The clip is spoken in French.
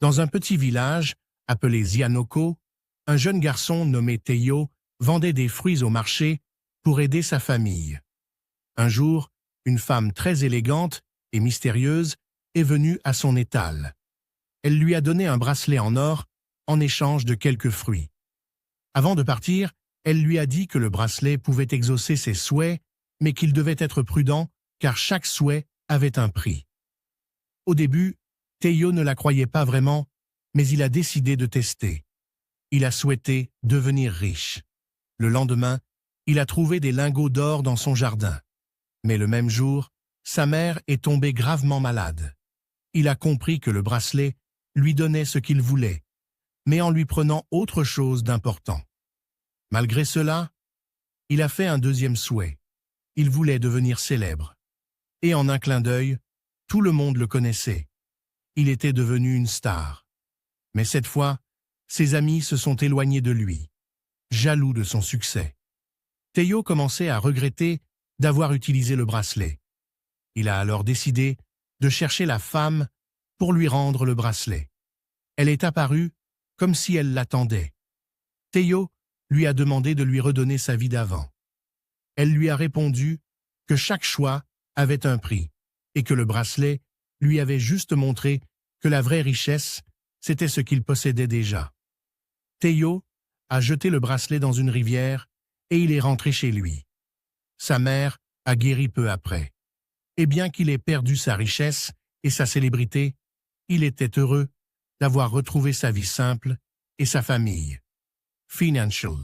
Dans un petit village, appelé Zianoko, un jeune garçon nommé Teiyo vendait des fruits au marché pour aider sa famille. Un jour, une femme très élégante et mystérieuse est venue à son étal. Elle lui a donné un bracelet en or en échange de quelques fruits. Avant de partir, elle lui a dit que le bracelet pouvait exaucer ses souhaits, mais qu'il devait être prudent car chaque souhait avait un prix. Au début, Teiyo ne la croyait pas vraiment, mais il a décidé de tester. Il a souhaité devenir riche. Le lendemain, il a trouvé des lingots d'or dans son jardin. Mais le même jour, sa mère est tombée gravement malade. Il a compris que le bracelet lui donnait ce qu'il voulait, mais en lui prenant autre chose d'important. Malgré cela, il a fait un deuxième souhait. Il voulait devenir célèbre. Et en un clin d'œil, tout le monde le connaissait. Il était devenu une star. Mais cette fois, ses amis se sont éloignés de lui, jaloux de son succès. Teiyo commençait à regretter d'avoir utilisé le bracelet. Il a alors décidé de chercher la femme pour lui rendre le bracelet. Elle est apparue comme si elle l'attendait. Teiyo lui a demandé de lui redonner sa vie d'avant. Elle lui a répondu que chaque choix avait un prix et que le bracelet lui avait juste montré que la vraie richesse, c'était ce qu'il possédait déjà. Teiyo a jeté le bracelet dans une rivière et il est rentré chez lui. Sa mère a guéri peu après. Et bien qu'il ait perdu sa richesse et sa célébrité, il était heureux d'avoir retrouvé sa vie simple et sa famille. Financial.